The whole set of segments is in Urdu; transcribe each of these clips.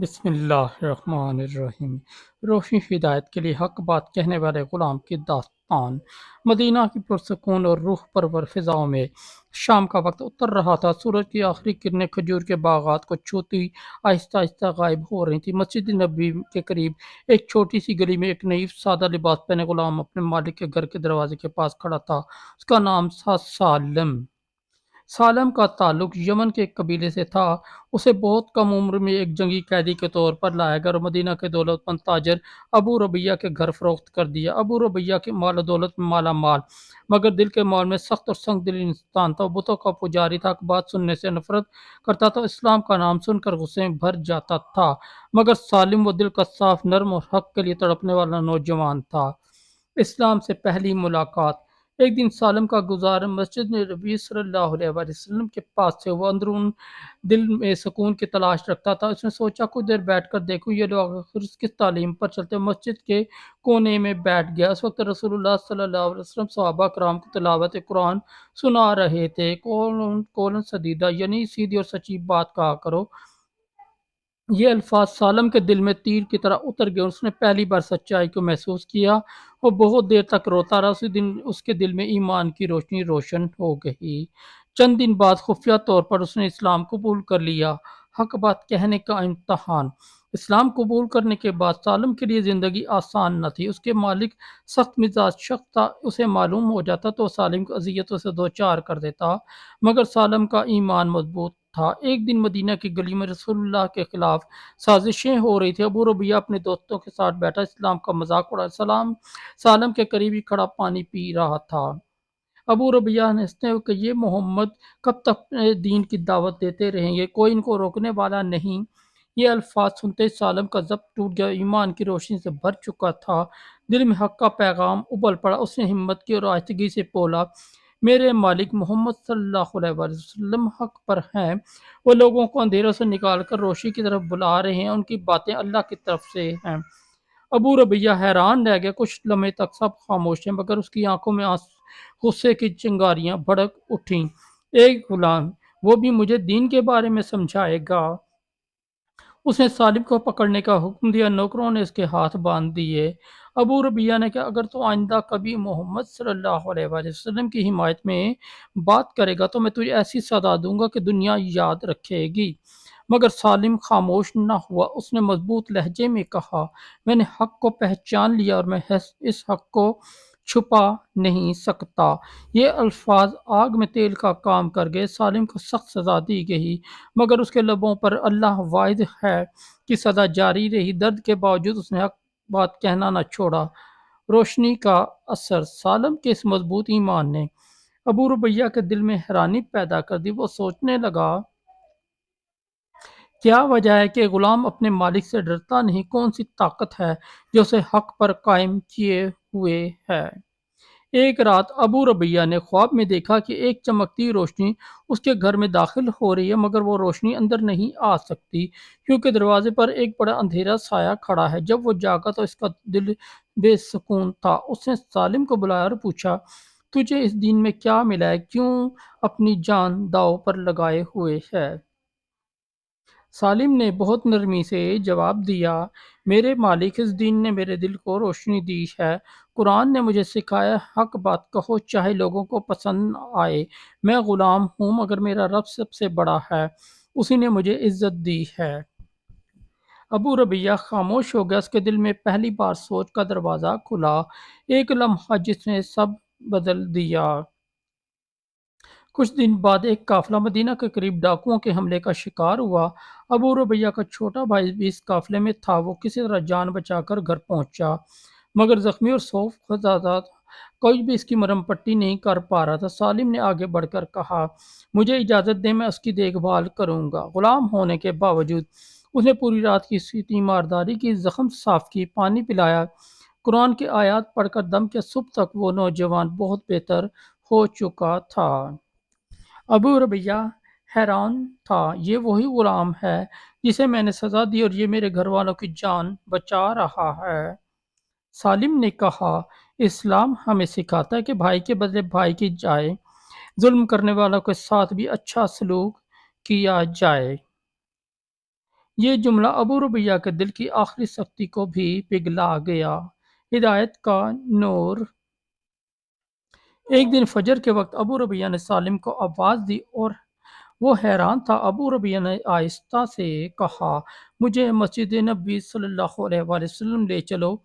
بسم اللہ الرحمن الرحیم۔ روشنی ہدایت کے لیے حق بات کہنے والے غلام کی داستان۔ مدینہ کی پرسکون اور روح پرور فضاؤں میں شام کا وقت اتر رہا تھا۔ سورج کی آخری کرنیں کھجور کے باغات کو چھوتی آہستہ آہستہ غائب ہو رہی تھیں۔ مسجد نبوی کے قریب ایک چھوٹی سی گلی میں ایک نئی سادہ لباس پہنے غلام اپنے مالک کے گھر کے دروازے کے پاس کھڑا تھا۔ اس کا نام تھا سالم۔ سالم کا تعلق یمن کے ایک قبیلے سے تھا۔ اسے بہت کم عمر میں ایک جنگی قیدی کے طور پر لایا گیا اور مدینہ کے دولت مند تاجر ابو ربیہ کے گھر فروخت کر دیا۔ ابو ربیہ کے مال و دولت میں مالا مال، مگر دل کے مال میں سخت اور سنگ دل انسان تھا۔ وہ بتوں کا پجاری تھا، بات سننے سے نفرت کرتا تھا، اسلام کا نام سن کر غصے میں بھر جاتا تھا۔ مگر سالم وہ دل کا صاف، نرم اور حق کے لیے تڑپنے والا نوجوان تھا۔ اسلام سے پہلی ملاقات۔ ایک دن سالم کا گزار مسجد میں نبی صلی اللہ علیہ وآلہ وسلم کے پاس سے وہ اندرون دل میں سکون کی تلاش رکھتا تھا۔ اس نے سوچا کچھ دیر بیٹھ کر دیکھوں یہ لوگ آخر کس تعلیم پر چلتے۔ مسجد کے کونے میں بیٹھ گیا۔ اس وقت رسول اللہ صلی اللہ علیہ وسلم صحابہ کرام کو تلاوت قرآن سنا رہے تھے۔ قولاً سدیدہ، یعنی سیدھی اور سچی بات کہا کرو۔ یہ الفاظ سالم کے دل میں تیر کی طرح اتر گئے۔ اس نے پہلی بار سچائی کو محسوس کیا۔ وہ بہت دیر تک روتا رہا۔ اسی دن اس کے دل میں ایمان کی روشنی روشن ہو گئی۔ چند دن بعد خفیہ طور پر اس نے اسلام قبول کر لیا۔ حق بات کہنے کا امتحان۔ اسلام قبول کرنے کے بعد سالم کے لیے زندگی آسان نہ تھی۔ اس کے مالک سخت مزاج شخص تھا۔ اسے معلوم ہو جاتا تو سالم کو اذیتوں سے دوچار کر دیتا، مگر سالم کا ایمان مضبوط تھا۔ ایک دن مدینہ کی گلی میں رسول اللہ کے خلاف سازشیں ہو رہی تھی۔ ابو ربیہ اپنے دوستوں کے ساتھ بیٹھا اسلام کا مذاق اڑا سالم کے قریب ہی کھڑا پانی پی رہا تھا۔ ابو ربیہ نے ہنستے ہوئے کہ یہ محمد کب تک اپنے دین کی دعوت دیتے رہیں گے، کوئی ان کو روکنے والا نہیں۔ یہ الفاظ سنتے ہی سالم کا ضبط ٹوٹ گیا، ایمان کی روشنی سے بھر چکا تھا، دل میں حق کا پیغام ابل پڑا۔ اس نے ہمت کی اور آہستگی سے بولا، میرے مالک محمد صلی اللہ علیہ وآلہ وسلم حق پر ہیں۔ وہ لوگوں کو اندھیروں سے نکال کر روشنی کی طرف بلا رہے ہیں، ان کی باتیں اللہ کی طرف سے ہیں۔ ابو ربیہ حیران رہ گیا۔ کچھ لمحے تک سب خاموش ہیں، مگر اس کی آنکھوں میں غصے کی چنگاریاں بھڑک اٹھیں۔ ایک غلام، وہ بھی مجھے دین کے بارے میں سمجھائے گا؟ اس نے سالم کو پکڑنے کا حکم دیا۔ نوکروں نے اس کے ہاتھ باندھ دیے۔ ابو ربیہ نے کہا، اگر تو آئندہ کبھی محمد صلی اللہ علیہ وآلہ وسلم کی حمایت میں بات کرے گا تو میں تجھے ایسی سزا دوں گا کہ دنیا یاد رکھے گی۔ مگر سالم خاموش نہ ہوا۔ اس نے مضبوط لہجے میں کہا، میں نے حق کو پہچان لیا اور میں اس حق کو چھپا نہیں سکتا۔ یہ الفاظ آگ میں تیل کا کام کر گئے۔ سالم کو سخت سزا دی گئی، مگر اس کے لبوں پر اللہ واحد ہے کی سزا جاری رہی۔ درد کے باوجود اس نے حق بات کہنا نہ چھوڑا۔ روشنی کا اثر۔ سالم کے اس مضبوط ایمان نے ابو ربیہ کے دل میں حیرانی پیدا کر دی۔ وہ سوچنے لگا، کیا وجہ ہے کہ غلام اپنے مالک سے ڈرتا نہیں؟ کون سی طاقت ہے جو اسے حق پر قائم کیے ہوئے ہے؟ ایک رات ابو ربیہ نے خواب میں دیکھا کہ ایک چمکتی روشنی اس کے گھر میں داخل ہو رہی ہے، مگر وہ روشنی اندر نہیں آ سکتی کیونکہ دروازے پر ایک بڑا اندھیرا سایہ کھڑا ہے۔ جب وہ جاگا تو اس کا دل بے سکون تھا۔ اس نے سالم کو بلایا اور پوچھا، تجھے اس دین میں کیا ملا ہے؟ کیوں اپنی جان داؤ پر لگائے ہوئے ہے؟ سالم نے بہت نرمی سے جواب دیا، میرے مالک، اس دین نے میرے دل کو روشنی دی ہے۔ قرآن نے مجھے سکھایا، حق بات کہو چاہے لوگوں کو پسند نہ آئے۔ میں غلام ہوں مگر میرا رب سب سے بڑا ہے، اسی نے مجھے عزت دی ہے۔ ابو ربیہ خاموش ہو گیا۔ اس کے دل میں پہلی بار سوچ کا دروازہ کھلا، ایک لمحہ جس نے سب بدل دیا۔ کچھ دن بعد ایک قافلہ مدینہ کے قریب ڈاکوؤں کے حملے کا شکار ہوا۔ ابو ربیہ کا چھوٹا بھائی بھی اس قافلے میں تھا۔ وہ کسی طرح جان بچا کر گھر پہنچا، مگر زخمی اور خوف زدہ تھا۔ کوئی بھی اس کی مرہم پٹی نہیں کر پا رہا تھا۔ سالم نے آگے بڑھ کر کہا، مجھے اجازت دیں، میں اس کی دیکھ بھال کروں گا۔ غلام ہونے کے باوجود اس نے پوری رات کی تیمارداری کی، زخم صاف کی، پانی پلایا، قرآن کی آیات پڑھ کر دم کے صبح تک وہ نوجوان بہت بہتر ہو چکا تھا۔ ابو ربیہ حیران تھا، یہ وہی غلام ہے جسے میں نے سزا دی اور یہ میرے گھر والوں کی جان بچا رہا ہے۔ سالم نے کہا، اسلام ہمیں سکھاتا ہے کہ بھائی کے بدلے بھائی کی جائے، ظلم کرنے والوں کے ساتھ بھی اچھا سلوک کیا جائے۔ یہ جملہ ابو ربیہ کے دل کی آخری سختی کو بھی پگھلا گیا۔ ہدایت کا نور۔ ایک دن فجر کے وقت ابو ربیہ نے سالم کو آواز دی اور وہ حیران تھا۔ ابو ربیہ نے آہستہ سے کہا، مجھے مسجد نبی صلی اللہ علیہ وآلہ وسلم لے چلو،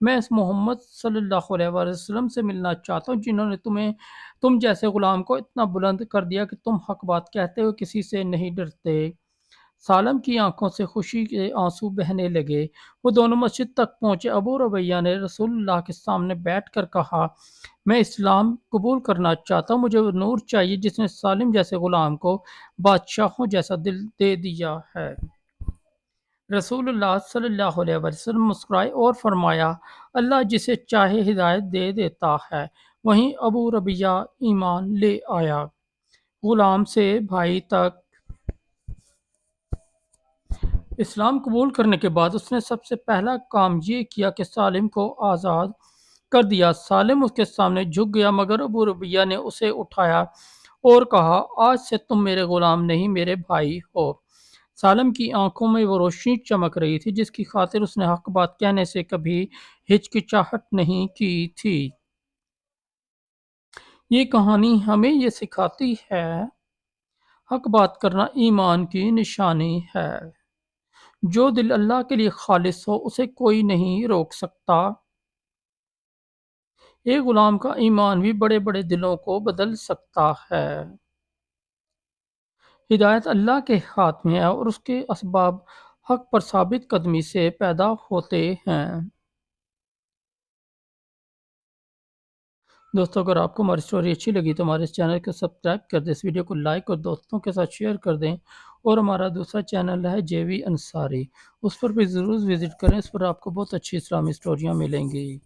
میں اس محمد صلی اللہ علیہ وآلہ وسلم سے ملنا چاہتا ہوں جنہوں نے تم جیسے غلام کو اتنا بلند کر دیا کہ تم حق بات کہتے ہوئے کسی سے نہیں ڈرتے۔ سالم کی آنکھوں سے خوشی کے آنسو بہنے لگے۔ وہ دونوں مسجد تک پہنچے۔ ابو ربیہ نے رسول اللہ کے سامنے بیٹھ کر کہا، میں اسلام قبول کرنا چاہتا ہوں، مجھے وہ نور چاہیے جس نے سالم جیسے غلام کو بادشاہوں جیسا دل دے دیا ہے۔ رسول اللہ صلی اللہ علیہ وسلم مسکرائے اور فرمایا، اللہ جسے چاہے ہدایت دے دیتا ہے۔ وہیں ابو ربیہ ایمان لے آیا۔ غلام سے بھائی تک اسلام قبول کرنے کے بعد اس نے سب سے پہلا کام یہ کیا کہ سالم کو آزاد کر دیا۔ سالم اس کے سامنے جھک گیا مگر ابو ربیہ نے اسے اٹھایا اور کہا، آج سے تم میرے غلام نہیں میرے بھائی ہو۔ سالم کی آنکھوں میں وہ روشنی چمک رہی تھی جس کی خاطر اس نے حق بات کہنے سے کبھی ہچکچاہٹ نہیں کی تھی۔ یہ کہانی ہمیں یہ سکھاتی ہے، حق بات کرنا ایمان کی نشانی ہے۔ جو دل اللہ کے لیے خالص ہو اسے کوئی نہیں روک سکتا۔ ایک غلام کا ایمان بھی بڑے بڑے دلوں کو بدل سکتا ہے۔ ہدایت اللہ کے ہاتھ میں ہے اور اس کے اسباب حق پر ثابت قدمی سے پیدا ہوتے ہیں۔ دوستو اگر آپ کو ہماری سٹوری اچھی لگی تو ہمارے اس چینل کو سبسکرائب کر دیں، اس ویڈیو کو لائک اور دوستوں کے ساتھ شیئر کر دیں، اور ہمارا دوسرا چینل ہے جے وی انصاری، اس پر بھی ضرور وزٹ کریں، اس پر آپ کو بہت اچھی اسلامی سٹوریاں ملیں گی۔